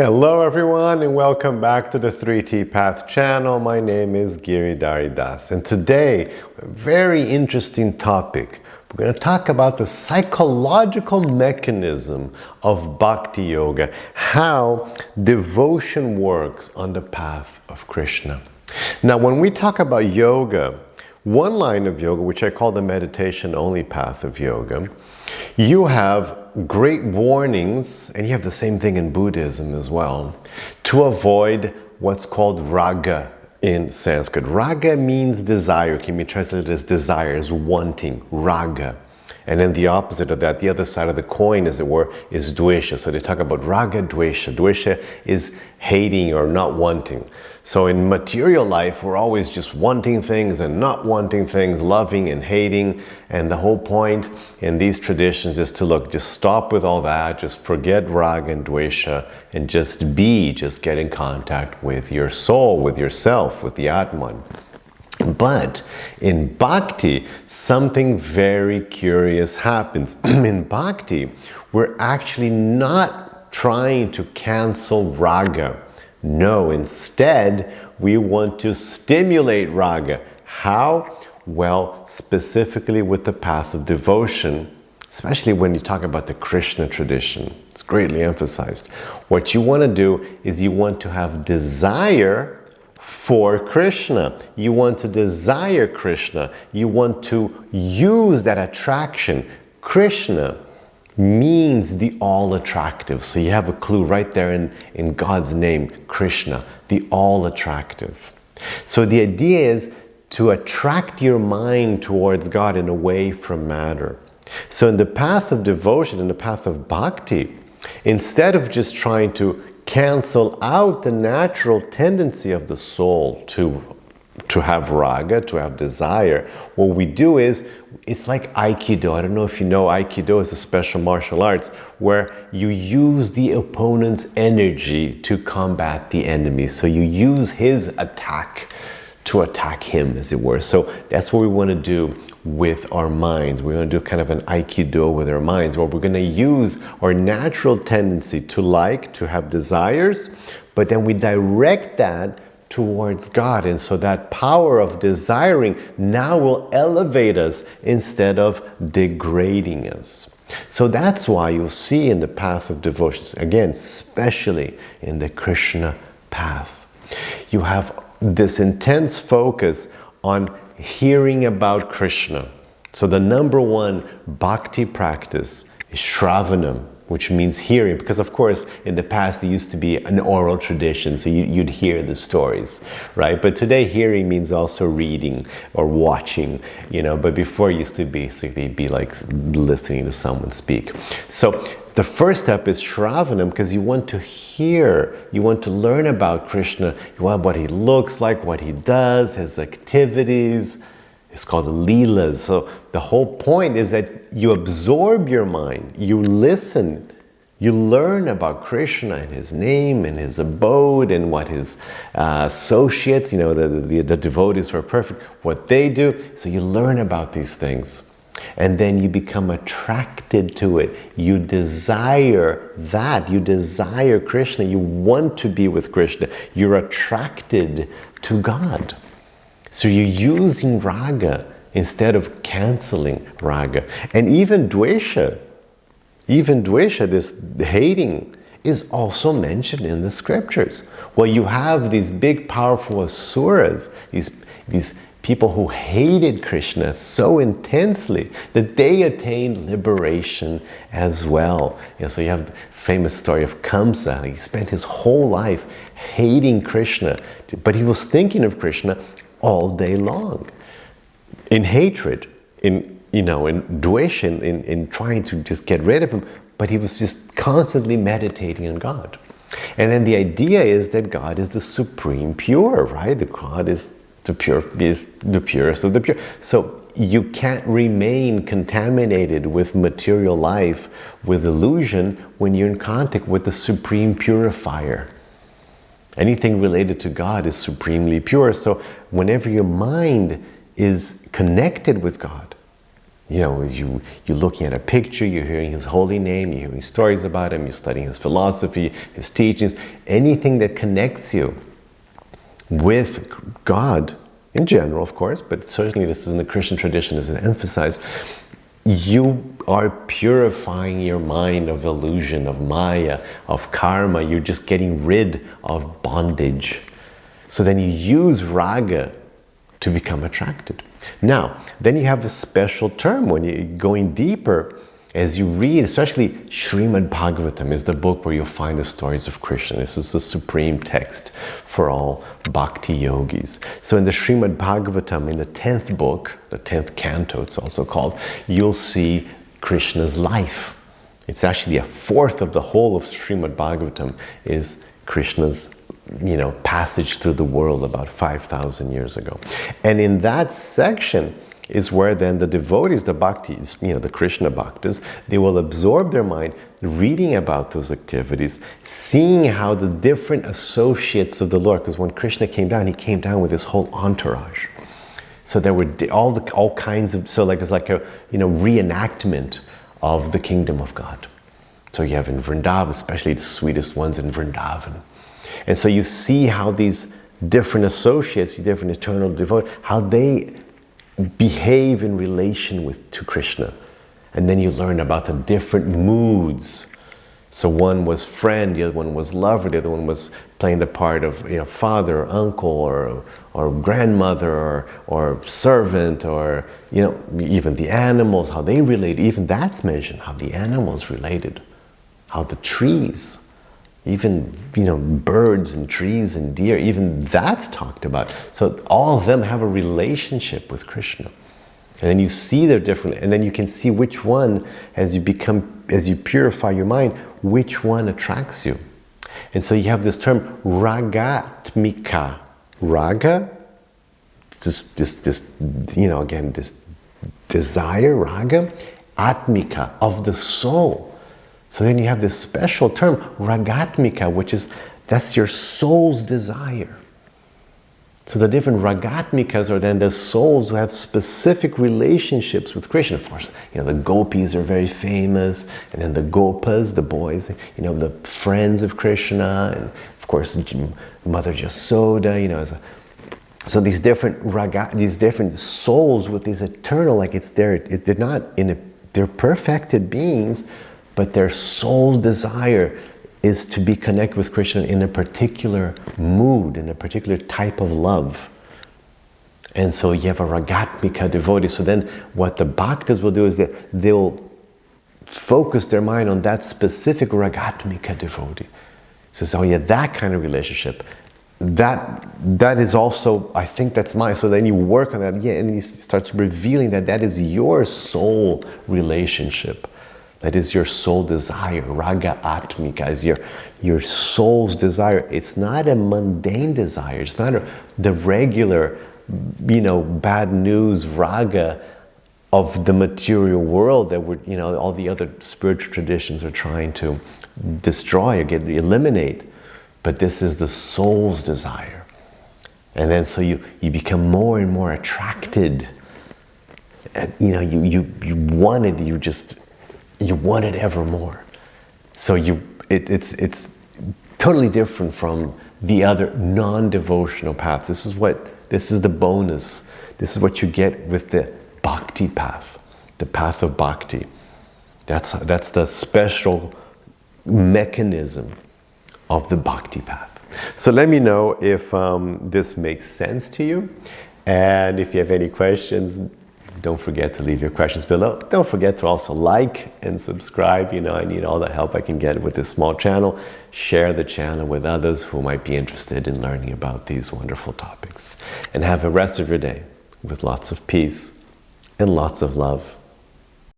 Hello everyone and welcome back to the 3T Path channel. My name is Giridhari and today, a very interesting topic. We're going to talk about the psychological mechanism of bhakti-yoga, how devotion works on the path of Krishna. Now when we talk about yoga, one line of yoga, which I call the meditation-only path of yoga, you have great warnings, and you have the same thing in Buddhism as well, to avoid what's called raga in Sanskrit. Raga means desire, can be translated as desires, wanting, raga. And then the opposite of that, the other side of the coin, as it were, is dvesha. So they talk about raga, dvesha. Dvesha is hating or not wanting. So in material life, we're always just wanting things and not wanting things, loving and hating. And the whole point in these traditions is to just stop with all that, just forget raga and dvesha, and just get in contact with your soul, with yourself, with the Atman. But in bhakti, something very curious happens. In bhakti, we're actually not trying to cancel raga. No, instead, we want to stimulate raga. How? Well, specifically with the path of devotion, especially when you talk about the Krishna tradition. It's greatly emphasized. What you want to do is you want to have desire for Krishna. You want to desire Krishna. You want to use that attraction. Krishna means the all-attractive. So you have a clue right there in God's name, Krishna, the all-attractive. So the idea is to attract your mind towards God and away from matter. So in the path of devotion, in the path of bhakti, instead of just trying to cancel out the natural tendency of the soul to have raga, to have desire, what we do is, it's like Aikido. I don't know if you know, Aikido is a special martial arts where you use the opponent's energy to combat the enemy. So you use his attack to attack him, as it were. So that's what we want to do with our minds. We're going to do kind of an Aikido with our minds, where we're going to use our natural tendency to have desires, but then we direct that towards God. And so that power of desiring now will elevate us instead of degrading us. So that's why you'll see in the path of devotions, again, especially in the Krishna path, you have this intense focus on hearing about Krishna. So the number one bhakti practice is Shravanam, which means hearing, because of course in the past there used to be an oral tradition, so you'd hear the stories, right? But today hearing means also reading or watching, but before it used to basically be like listening to someone speak. So the first step is Shravanam, because you want to hear, you want to learn about Krishna, you want what he looks like, what he does, his activities. It's called Leelas. So the whole point is that you absorb your mind, you listen, you learn about Krishna and his name and his abode and what his associates, the devotees who are perfect, what they do. So you learn about these things. And then you become attracted to it. You desire that. You desire Krishna. You want to be with Krishna. You're attracted to God. So you're using raga instead of canceling raga. And even dvesha, this hating, is also mentioned in the scriptures. Well, you have these big, powerful asuras, these people who hated Krishna so intensely that they attained liberation as well. So you have the famous story of Kamsa. He spent his whole life hating Krishna, but he was thinking of Krishna all day long, in hatred, in dvesha, in trying to just get rid of him, but he was just constantly meditating on God. And then the idea is that God is the supreme pure, right? The God is the purest of the pure. So you can't remain contaminated with material life, with illusion, when you're in contact with the supreme purifier. Anything related to God is supremely pure. So whenever your mind is connected with God, you're looking at a picture, you're hearing his holy name, you're hearing stories about him, you're studying his philosophy, his teachings, anything that connects you with God in general, of course, but certainly this is in the Christian tradition is emphasized. You are purifying your mind of illusion, of maya, of karma. You're just getting rid of bondage. So then you use raga to become attracted. Now, then you have a special term when you're going deeper, as you read, especially Srimad Bhagavatam is the book where you'll find the stories of Krishna. This is the supreme text for all bhakti yogis. So in the Srimad Bhagavatam, in the 10th book, the 10th canto it's also called, you'll see Krishna's life. It's actually a fourth of the whole of Srimad Bhagavatam is Krishna's passage through the world about 5,000 years ago. And in that section is where then the devotees, the bhaktis, the Krishna bhaktas, they will absorb their mind reading about those activities, seeing how the different associates of the Lord, because when Krishna came down, he came down with his whole entourage. So there were all kinds of, so it's like a reenactment of the kingdom of God. So you have in Vrindavan, especially the sweetest ones in Vrindavan. And so you see how these different associates, different eternal devotees, how they behave in relation to Krishna. And then you learn about the different moods. So one was friend, the other one was lover, the other one was playing the part of father or uncle or grandmother or servant, or even the animals, how they relate. Even that's mentioned, how the animals related, how the trees, even birds and trees and deer, even that's talked about. So all of them have a relationship with Krishna. And then you see they're different, and then you can see which one, as you purify your mind, which one attracts you. And so you have this term ragatmika. Raga, this again, this desire, raga, atmika, of the soul. So then you have this special term, ragatmika, that's your soul's desire. So the different ragatmikas are then the souls who have specific relationships with Krishna. Of course, the gopis are very famous, and then the gopas, the boys, the friends of Krishna, and of course Mother Yasoda, so these different souls with these eternal, they're perfected beings, but their soul desire is to be connected with Krishna in a particular mood, in a particular type of love. And so you have a ragatmika devotee. So then what the bhaktas will do is that they'll focus their mind on that specific ragatmika devotee. So that kind of relationship, that is also, I think that's mine. So then you work on that, and he starts revealing that is your soul relationship. That is your soul desire. Raga atmika is your soul's desire. It's not a mundane desire. It's not the regular, bad news raga of the material world that all the other spiritual traditions are trying to destroy or eliminate. But this is the soul's desire. And then so you become more and more attracted. And you want it ever more. So it's totally different from the other non-devotional paths. This is the bonus. This is what you get with the bhakti path, the path of bhakti. That's the special mechanism of the bhakti path. So let me know if this makes sense to you, and if you have any questions, don't forget to leave your questions below. Don't forget to also like and subscribe. I need all the help I can get with this small channel. Share the channel with others who might be interested in learning about these wonderful topics. And have the rest of your day with lots of peace and lots of love.